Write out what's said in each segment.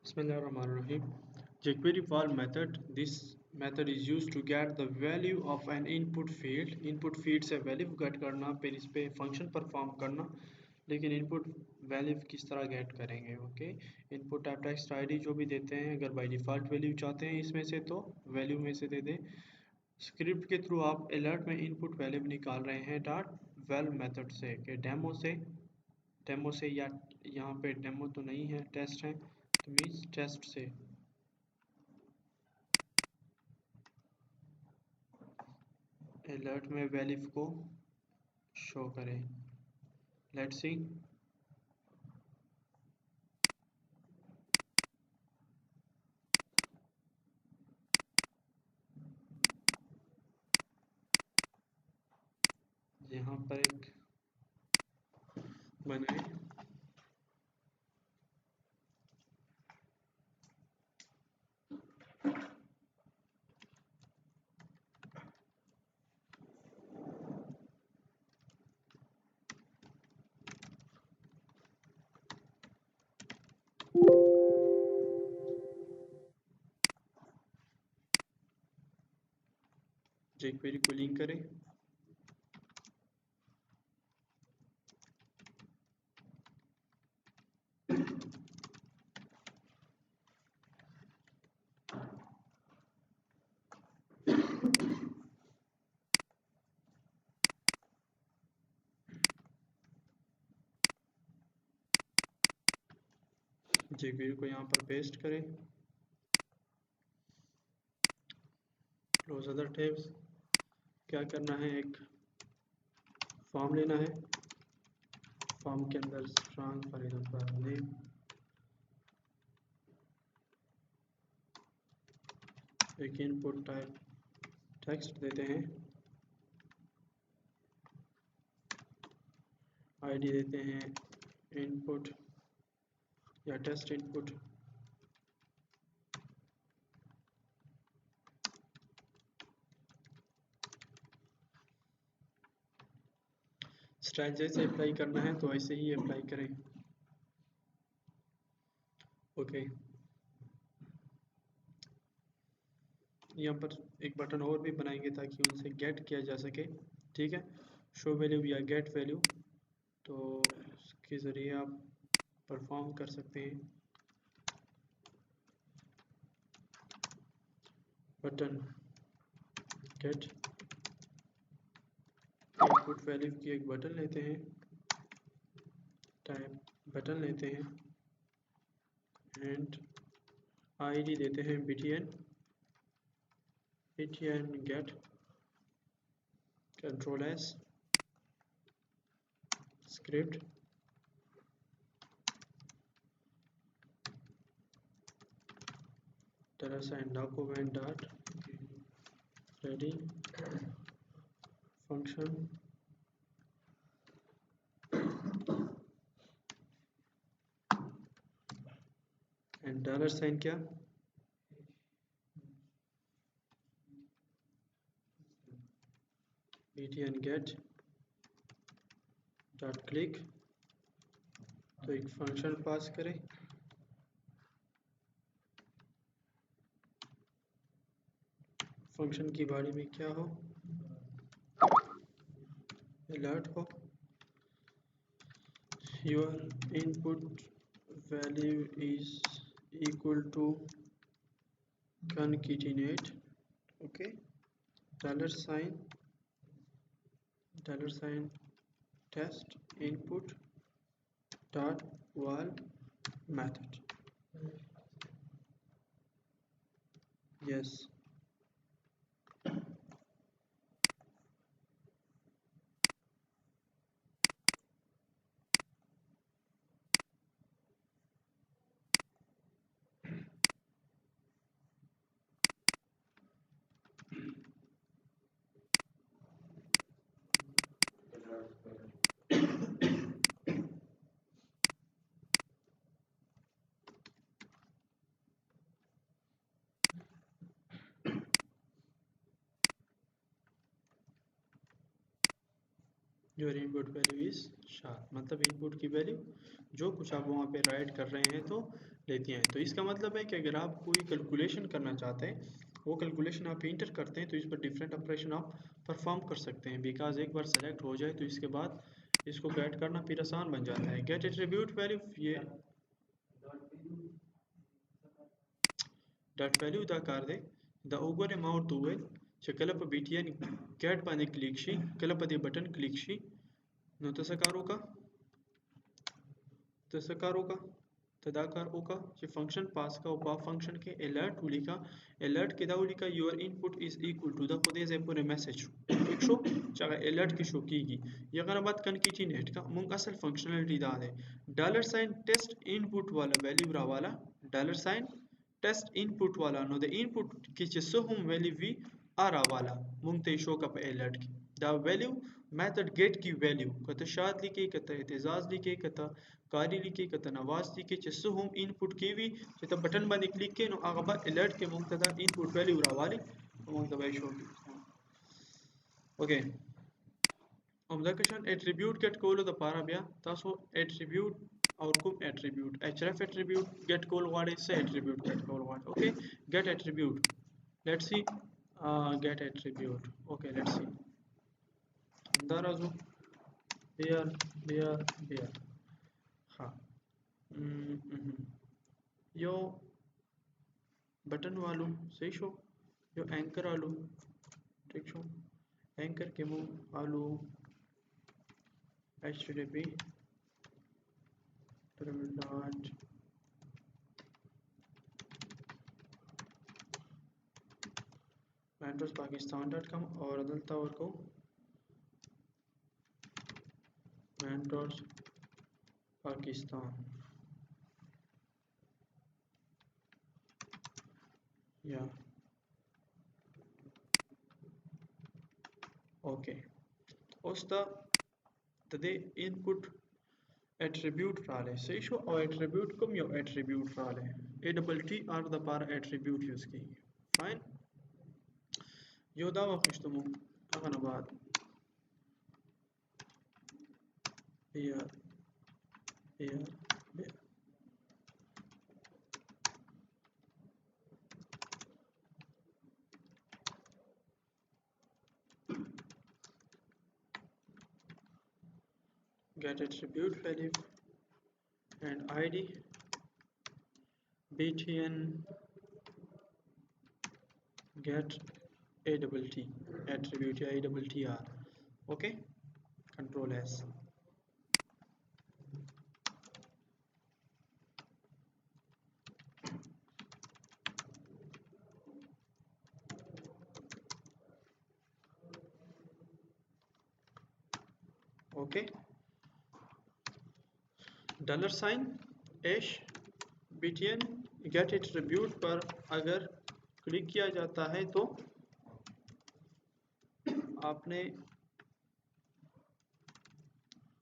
Bismillahirrahmanirrahim. jQuery for method. This method is used to get the value of an input field. Input field से value gate करना, फिर इस पे function perform करना. लेकिन input value किस तरह गेट करेंगे? Okay, input type text ID जो भी देते हैं, अगर बाय डिफ़ॉल्ट वैल्यू चाहते हैं इसमें से तो वैल्यू में से दे दें. स्क्रिप्ट के थ्रू आप अलर्ट में इनपुट वैल्यू निकाल रहे हैं डॉट वेल मेथड से, कि डेमो से या यहाँ पे डेमो तो नहीं है, टेस्ट है, तो मीन्स टेस्ट से अलर्ट में वैल्यू को शो करें. लेट्स सी. यहाँ पर एक बनाए. jQuery को लिंक करें. jQuery को यहाँ पर पेस्ट करें. Close other tabs. क्या करना है? एक फॉर्म लेना है. फॉर्म के अंदर स्ट्रॉन्ग फॉर एग्जांपल नेम, एक इनपुट टाइप टेक्स्ट देते हैं, आईडी देते हैं इनपुट या टेस्ट इनपुट. स्टाइल जैसे अप्लाई करना है तो ऐसे ही अप्लाई करें. ओके, यहाँ पर एक बटन और भी बनाएंगे ताकि उनसे गेट किया जा सके. ठीक है, शो वैल्यू या गेट वैल्यू, तो इसके ज़रिए आप परफॉर्म कर सकते हैं. बटन गेट इनपुट वैल्यू की एक बटन लेते हैं, टाइप बटन लेते हैं एंड आईडी देते हैं btn gate control S script $sign document dot ready function and $sign क्या? btn get dot click. तो एक फंक्शन पास करें. फंक्शन की बॉडी में क्या हो? अलर्ट हो. Your input value is equal to concatenate. Okay, $sign test input dot val method. Yes. Your input value is sharp, मतलब इनपुट की वैल्यू जो कुछ आप वहाँ पे राइट कर रहे हैं तो लेती हैं। तो इसका मतलब है कि अगर आप कोई कैलकुलेशन करना चाहते हैं, वो कैलकुलेशन आप इंटर करते हैं तो इस पर डिफरेंट ऑपरेशन आप परफॉर्म कर सकते हैं, बिकॉज एक बार सेलेक्ट हो जाए तो इसके बाद इसको गेट करना फिर आसान बन जाता है। गेट एट्रीब्यूट वैल्यू, ये dat value da karde da ugore amount duel che kala pa btn get pane click shi kala pa de button click shi no तसकारो का तदाकारो का जे फंक्शन पास का उपा फंक्शन के alert उली का alert के दा उली का your input is equal to दा खुदे जे पूरे मैसेज ठीक शो चाहे alert की शो कीगी ये अगर बात कन की नेट का मुंग असल फंक्शनलिटी दा है डॉलर साइन टेस्ट इनपुट वाला वैल्यू रा वाला डॉलर साइन टेस्ट इनपुट वाला नो द इनपुट की चिसो हम वैल्यू वी आरा वाला मुंग ते शो का alert की दा वैल्यू मेथड गेट की वैल्यू कत शाद लिखे कत एतजाज लिखे कत कारी लिखे कत नवाज लिखे चिसो हम इनपुट की वी चिता बटन बंद क्लिक के नो आगबा अलर्ट के मुंतदा इनपुट वैल्यू रावाली मुंतदा शो की okay Omdakashan attribute get call the parabia taso attribute और कुम attribute href attribute get call what is attribute get call what okay get attribute let's see get attribute okay let's see अंदर आजो here here here हाँ यो button वालू सही show यो anchor आलू ठीक show anchor के मुंह आलू http terminal mentorspakistan.com और अदलता और को mentors पाकिस्तान या ओके उसदा तदे इनपुट एट्रीब्यूट राले सही शो और एट्रीब्यूट कम यो एट्रीब्यूट राले ए डबल टी आर द पार एट्रीब्यूट यूज की फाइन यो दावा खुशतमो अगन बाद here here here get attribute value and id btn get a double t attribute a double tr okay control s okay dollar sign hash btn get attribute पर अगर क्लिक किया जाता है तो आपने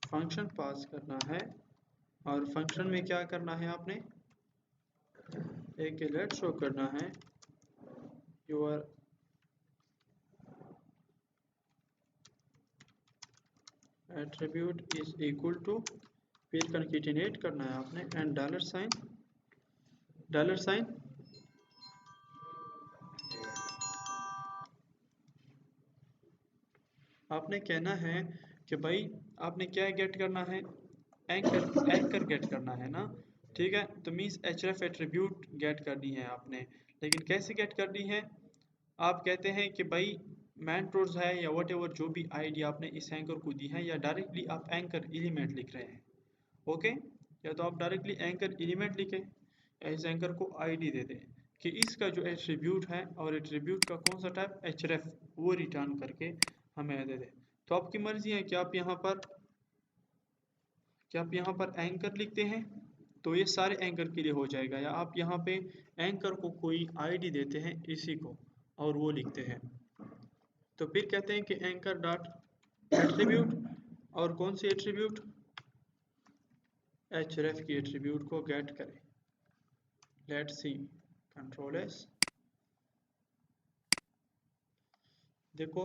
फंक्शन पास करना है और फंक्शन में क्या करना है आपने एक अलर्ट शो करना है your attribute is equal to फिर कंकेटिनेट करना है आपने एंड डॉलर साइन आपने कहना है कि भाई आपने क्या गेट करना है एंकर गेट करना है ना ठीक है तो मीन्स href एट्रीब्यूट गेट करनी है आपने लेकिन कैसे गेट करनी है आप कहते हैं कि भाई मैंट्रोज है या वट एवर जो भी आईडी आपने इस एंकर को दी है या डायरेक्टली आप एंकर एलिमेंट लिख रहे हैं ओके या तो आप डायरेक्टली एंकर एलिमेंट लिखें या इस एंकर को आईडी दे दें कि इसका जो एट्रीब्यूट है और एट्रीब्यूट का कौन सा टाइप href वो रिटर्न करके हमें दे दें तो आपकी मर्जी है कि आप यहाँ पर एंकर लिखते हैं तो ये सारे एंकर के लिए हो जाएगा या आप यहाँ पे एंकर को कोई आईडी देते हैं इसी को और वो लिखते हैं तो फिर कहते हैं कि एंकर डॉट एट्रीब्यूट और कौन सी एट्रीब्यूट href की एट्रीब्यूट को गेट करें लेट्स सी कंट्रोल एस देखो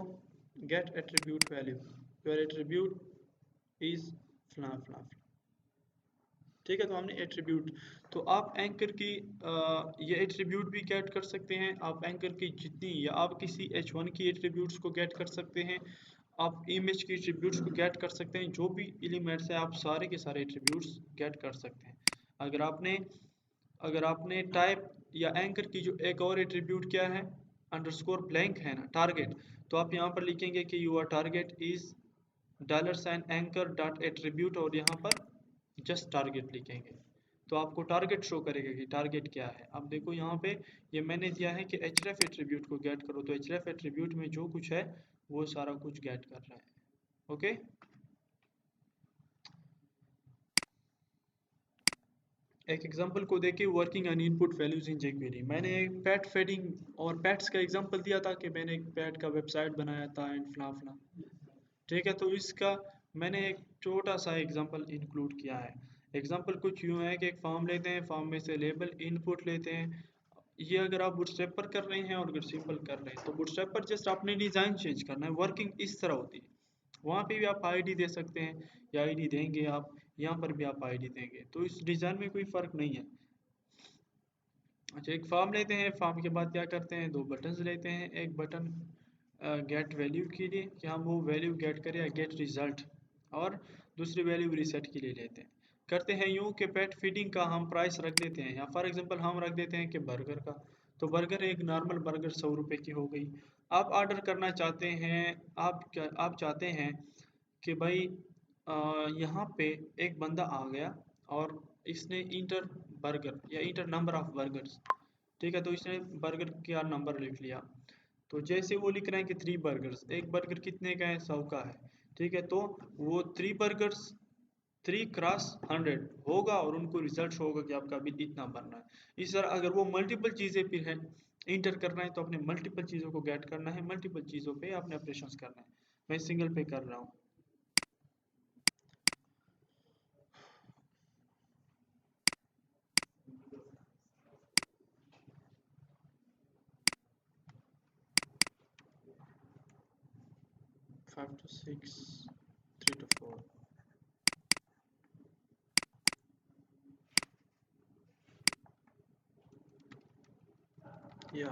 get attribute value your attribute is फला फला। ठीक है, तो हमने एट्रीब्यूट, तो आप एंकर की ये एट्रीब्यूट भी गेट कर सकते हैं, आप एंकर की जितनी या आप किसी H1 की एट्रीब्यूट्स को गेट कर सकते हैं, आप इमेज की एट्रीब्यूट्स को गेट कर सकते हैं, जो भी एलिमेंट्स है आप सारे के सारे एट्रीब्यूट्स गेट कर सकते हैं। अगर आपने अगर आपने टाइप या एंकर की जो एक और एट्रीब्यूट क्या है, अंडरस्कोर ब्लैंक है ना, टारगेट, तो आप यहाँ पर लिखेंगे कि your target is $anchor dot attribute और यहाँ पर जस्ट टारगेट लिखेंगे, तो आपको टारगेट शो करेगा कि टारगेट क्या है। अब देखो यहाँ पे ये मैंने दिया है कि href एट्रीब्यूट को गेट करो, तो href एट्रीब्यूट में जो कुछ है वो सारा कुछ गेट कर रहा है। ओके, एक एग्जांपल को देखिए, working on input values in jQuery। मैंने पेट फीडिंग और पेट्स का एग्जांपल दिया था कि मैंने एक पेट का वेबसाइट बनाया था एंड फला फला। ठीक है, तो इसका मैंने एक छोटा सा एग्जांपल इंक्लूड किया है। एग्जांपल कुछ यूँ है कि एक फॉर्म लेते हैं, फॉर्म में से लेबल इनपुट लेते हैं। ये अगर आप बूटस्ट्रैप पर कर रहे हैं और अगर सिंपल कर रहे हैं तो बूटस्ट्रैप पर जस्ट आपने डिज़ाइन चेंज करना है, वर्किंग इस तरह होती है। वहाँ पे भी आप आईडी दे सकते हैं या आईडी देंगे आप, यहाँ पर भी आप आईडी देंगे, तो इस डिज़ाइन में कोई फ़र्क नहीं है। अच्छा, एक फॉर्म लेते हैं, फॉर्म के बाद क्या करते हैं, दो बटन्स लेते हैं, एक बटन गेट वैल्यू के लिए कि हम वो वैल्यू गेट करें या गेट रिजल्ट, और दूसरी वैल्यू रीसेट के लिए लेते हैं। करते हैं यूँ कि पेट फीडिंग का हम प्राइस रख देते हैं, या फॉर एग्जांपल हम रख देते हैं कि बर्गर का, तो बर्गर एक नॉर्मल बर्गर 100 रुपये की हो गई। आप ऑर्डर करना चाहते हैं, आप चाहते हैं कि भाई यहाँ पे एक बंदा आ गया और इसने इंटर बर्गर या इंटर नंबर ऑफ बर्गर्स, ठीक है, तो इसने बर्गर का नंबर लिख लिया। तो जैसे वो लिख रहे हैं कि 3 बर्गर्स, एक बर्गर कितने का है, 100 का है। ठीक है, तो वो 3 बर्गर्स 3 क्रॉस 100 होगा और उनको रिजल्ट होगा कि आपका बिल इतना बनना है। इस तरह अगर वो मल्टीपल चीज़ें फिर है इंटर करना है, तो अपने मल्टीपल चीज़ों को गेट करना है, मल्टीपल चीज़ों पे आपने ऑपरेशंस करना है। मैं सिंगल पे कर रहा हूँ। 5 to 6, 3 to 4, या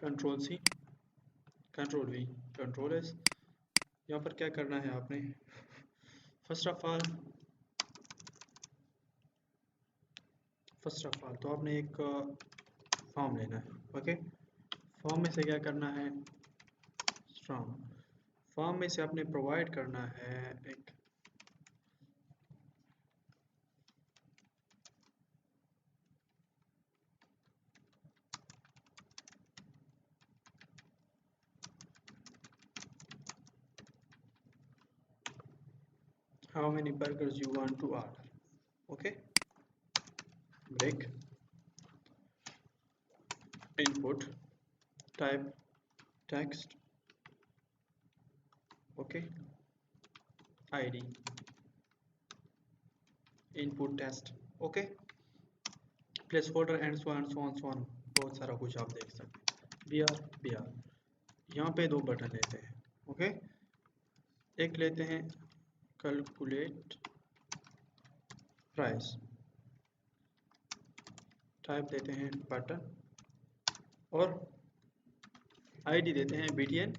control C, control V, control S. यहाँ पर क्या करना है आपने, फर्स्ट ऑफ ऑल तो आपने एक फॉर्म लेना है। ओके, फॉर्म में से क्या करना है, स्ट्रॉन्ग, फॉर्म में से आपने प्रोवाइड करना है एक how many burgers you want to order. Okay, break, input, type text, okay, id, input test, okay, placeholder and so on so on so on, बहुत सारा कुछ आप देख सकते हैं। br यहाँ पे दो बटन लेते हैं। ओके, एक लेते हैं कैलकुलेट प्राइस, टाइप देते हैं बटन और आईडी देते हैं btn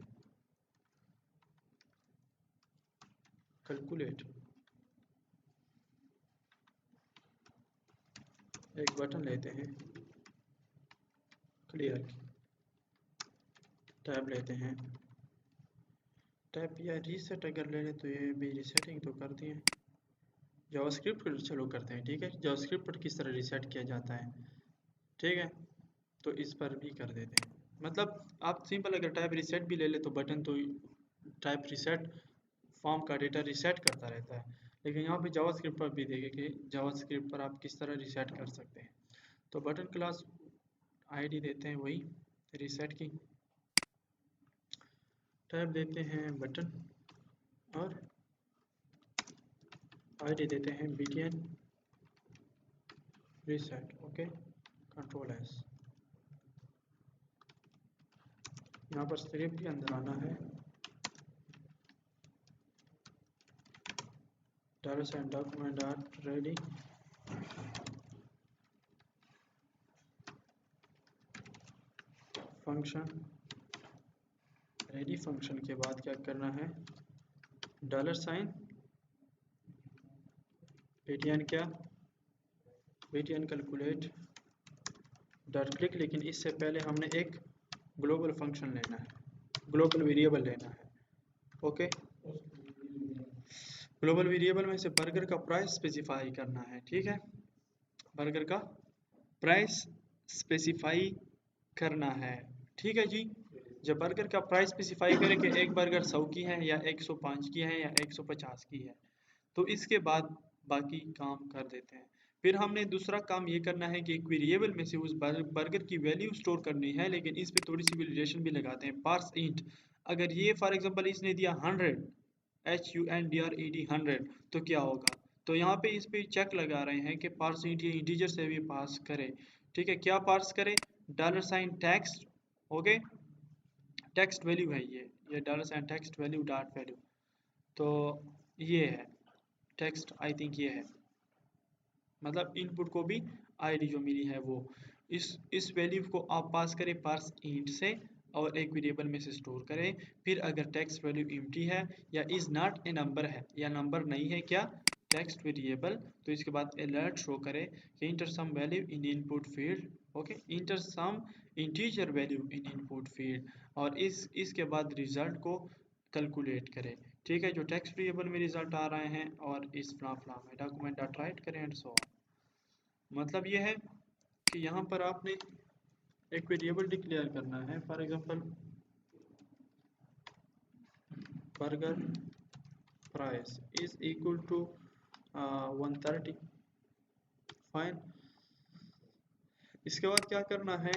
कैलकुलेट। एक बटन लेते हैं क्लियर की, टैब लेते हैं, टैब या रीसेट अगर ले लें तो ये भी रीसेटिंग तो कर दिए। जावास्क्रिप्ट पर चलो करते हैं, ठीक है, जावास्क्रिप्ट पर किस तरह रीसेट किया जाता है, ठीक है, तो इस पर भी कर देते हैं। मतलब आप सिंपल अगर टाइप रीसेट भी ले ले तो बटन तो टाइप रीसेट फॉर्म का डेटा रीसेट करता रहता है, लेकिन यहाँ पे जावास्क्रिप्ट पर भी देखें कि जावास्क्रिप्ट पर आप किस तरह रीसेट कर सकते हैं। तो बटन क्लास आईडी देते हैं वही रीसेट की, टैब देते हैं बटन और आईडी देते हैं btn reset. Okay, control S. यहाँ पर स्क्रिप्ट के अंदर आना है, $document dot ready function. Ready function के बाद क्या करना है, $, btn क्या, btn कैलकुलेट डॉट क्लिक। लेकिन इससे पहले हमने एक ग्लोबल फंक्शन लेना है, ग्लोबल वेरिएबल लेना है। ओके, ग्लोबल वेरिएबल में से बर्गर का प्राइस स्पेसिफाई करना है। ठीक है, बर्गर का प्राइस स्पेसिफाई करना है। ठीक है जी, जब बर्गर का प्राइस स्पेसिफाई करें कि एक बर्गर 100 की है या 105 की है या 150 की है, तो इसके बाद बाकी काम कर देते हैं। फिर हमने दूसरा काम ये करना है कि एक वेरिएबल में से उस बर्गर की वैल्यू स्टोर करनी है, लेकिन इस पे थोड़ी सी वैलिडेशन भी लगाते हैं, पार्स इंट। अगर ये फॉर एग्जांपल इसने दिया 100 HUNDRED 100, तो क्या होगा, तो यहाँ पे इस पे चेक लगा रहे हैं कि पार्स इंट ये इंटीजर से भी पास करे। ठीक है, क्या पार्स करे, $टेक्स्ट। ओके, टेक्स्ट वैल्यू है ये $टेक्स्ट वैल्यू डॉट वैल्यू, तो ये है टेक्स्ट, आई थिंक ये है, मतलब इनपुट को भी आईडी जो मिली है वो, इस वैल्यू को आप पास करें पार्स इंट से और एक वेरिएबल में से स्टोर करें। फिर अगर टेक्स्ट वैल्यू एम्प्टी है या इज नॉट ए नंबर है या नंबर नहीं है क्या टेक्स्ट वेरिएबल, तो इसके बाद अलर्ट शो करे कि enter some value in input field. Okay, enter some integer value in input field, और इसके बाद रिजल्ट को कैलकुलेट करें। ठीक है, जो टेक्स्ट वेरिएबल में रिजल्ट आ रहे हैं और इस फ्ला में डॉक्यूमेंट डॉट राइट करें एंड सो ऑन। मतलब ये है कि यहाँ पर आपने एक वेरिएबल डिक्लेयर करना है, for example burger price is equal to 130। Fine, इसके बाद क्या करना है,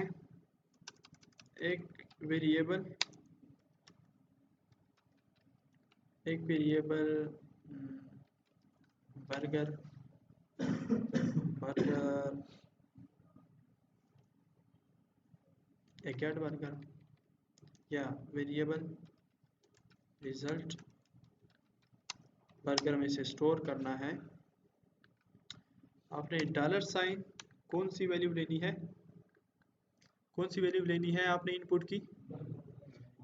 एक वेरिएबल बर्गर गेट बर्गर या वेरिएबल रिजल्ट बर्गर में से स्टोर करना है। आपने $, कौन सी वैल्यू लेनी है, कौन सी वैल्यू लेनी है आपने इनपुट की,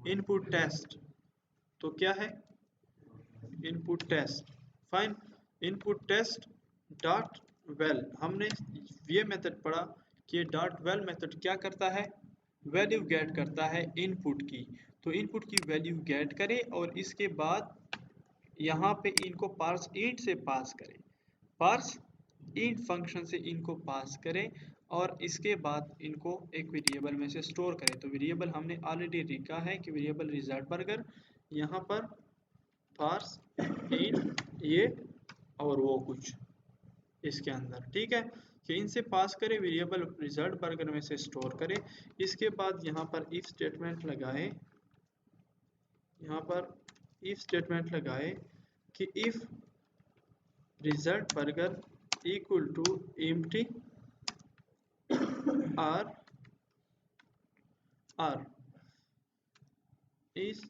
इनपुट टेस्ट। तो क्या है input test. Fine, input test dot well, हमने ये मेथड पढ़ा कि डॉट वेल मेथड क्या करता है, वैल्यू गेट करता है इनपुट की। तो इनपुट की वैल्यू गेट करे और इसके बाद यहाँ पे इनको पार्स इंट से पास करें, पार्स इंट फंक्शन से इनको पास करें और इसके बाद इनको एक वेरिएबल में से स्टोर करें। तो वेरिएबल हमने ऑलरेडी लिखा है कि वेरिएबल रिजल्ट बर्गर, यहाँ पर पार्स इंट ये और वो कुछ इसके अंदर। ठीक है, कि इनसे पास करें वेरिएबल रिजल्ट बर्गर में से स्टोर करें। इसके बाद यहाँ पर इफ स्टेटमेंट लगाए, यहाँ पर इफ स्टेटमेंट लगाए कि if result burger equal to empty or is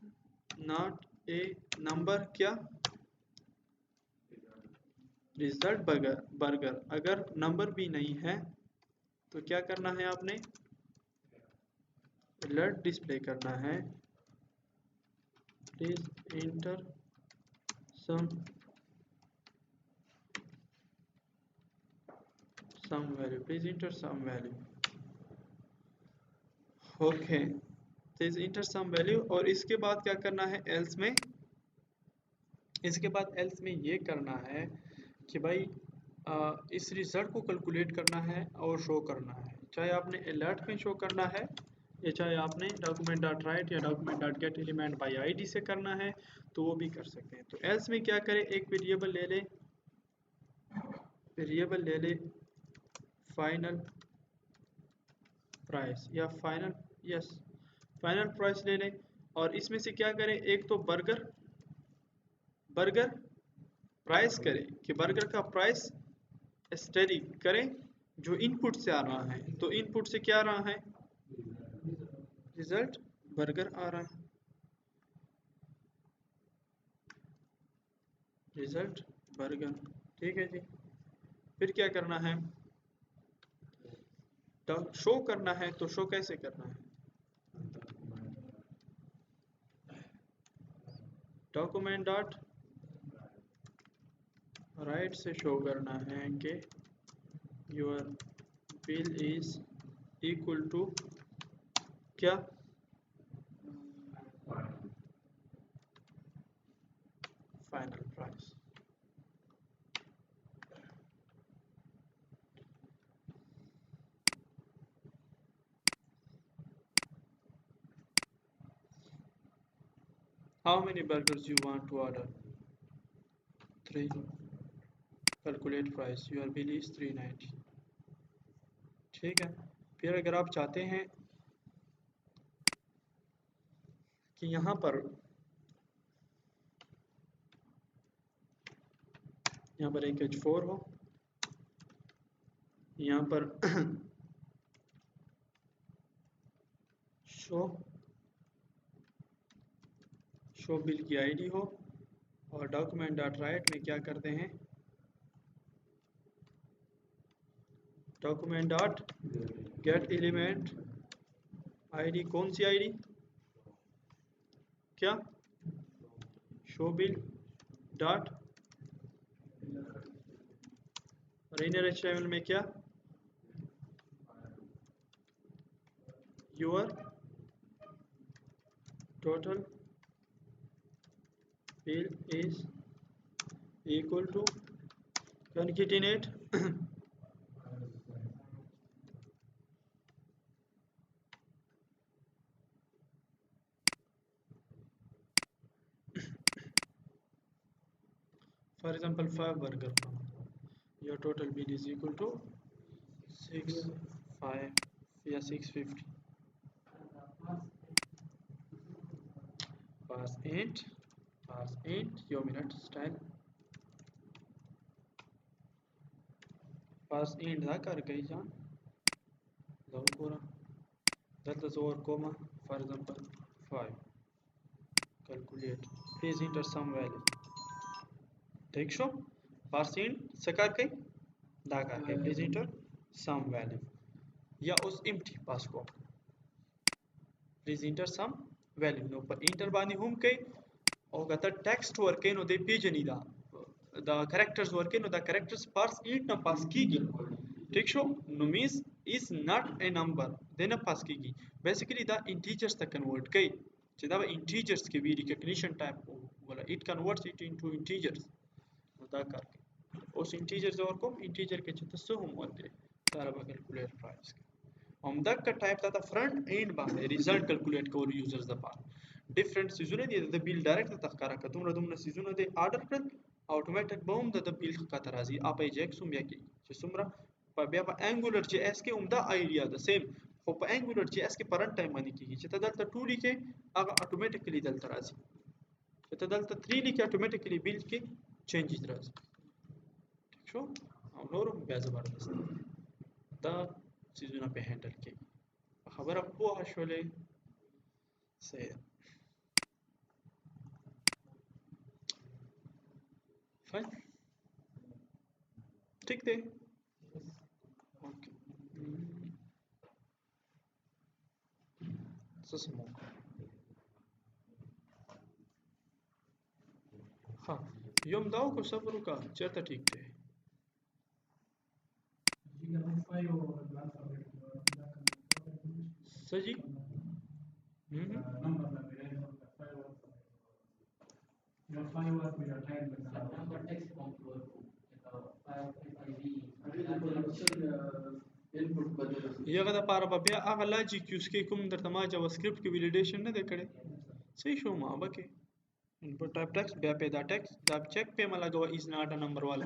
not a number, क्या रिजल्ट बर्गर अगर नंबर भी नहीं है तो क्या करना है आपने, अलर्ट डिस्प्ले करना है, please enter some value, please enter some value. Okay, please enter some value. और इसके बाद क्या करना है एल्स में, इसके बाद एल्स में ये करना है कि भाई इस रिजल्ट को कैलकुलेट करना है और शो करना है, चाहे आपने अलर्ट में शो करना है या चाहे आपने डॉक्यूमेंट डॉट राइट या document dot get element by ID से करना है, तो वो भी कर सकते हैं। तो एल्स में क्या करें, एक वेरिएबल ले लें वेरिएबल ले ले फाइनल प्राइस या फाइनल, यस फाइनल प्राइस ले लें, और इसमें से क्या करें, एक तो बर्गर बर्गर प्राइस करें कि बर्गर का प्राइस स्टडी करें जो इनपुट से आ रहा है, तो इनपुट से क्या आ रहा है, रिजल्ट बर्गर आ रहा है, रिजल्ट बर्गर। ठीक है जी, फिर क्या करना है, शो करना है, तो शो कैसे करना है, डॉक्यूमेंट डॉट राइट से शो करना है कि your bill is equal to क्या, final price. How many burgers you want to order, 3, calculate price, your bill is 390। ठीक है, फिर अगर आप चाहते हैं कि यहाँ पर एक H4 हो, यहाँ पर शो शो बिल की आईडी हो, और डॉक्यूमेंट डॉट राइट में क्या करते हैं, document dot get element ID, कौन सी आईडी, क्या, शो बिल डॉट, और इनर एचटीएमएल में क्या, your total bill is equal to concatenate for example 5 burger from, your total bill is equal to 6 5 या 650, pass int your minute style, pass int दा कर गई जान लो पूरा, delta over comma, for example 5, calculate, please enter some value, ठीक show, pass int सकार कई दा कर के please enter some value, या उस empty pass को please enter some value no पर enter बानी हम कई, और कहता text working no दे पेज नहीं दा, the characters working no the characters parse int ना pass की ठीक show, no means is not a number देना pass की basically the integers तक convert कई, जिदा integers के भी recognition type को बोला, it converts it into integers दा करके उस integers और को integer के चित्त हम बोलते तारा कैलकुलेट प्राइस हम तक का टाइप था फ्रंट एंड बांधे रिजल्ट कैलकुलेट कर यूजर्स द पार डिफरेंट सीजन दे द बिल डायरेक्ट तखकारा का तुमरा सीजन दे ऑर्डर कर ऑटोमेटिक बम द बिल का तराजी आप एजेक सुम या की सुमरा पबिया पा एंगुलर जेएस के उमदा आइडिया द सेम हो पा एंगुलर जेएस के परंट टाइम मानी की चिता दल 2D के आगा ऑटोमेटिकली दल तराजी चिता दल 3D के ऑटोमेटिकली बिल के चेंजेस तराजी ठीक शो हम लोग बेजबरदस्त द सीजन पे हैंडल की खबर आपको शोले से फाइन ठीक थे ओके ससमो हाँ यम दाव को सब रुका चरता ठीक थे सजी ये गदा पारा बबिया अगला जी क्यूस के कुम दर तमा जावास्क्रिप्ट की वैलिडेशन न दे करे सही शो मा बके इनपुट टाइप टेक्स्ट बे पे दा टेक्स्ट दा चेक पे मला गवा इज नॉट अ नंबर वाला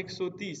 130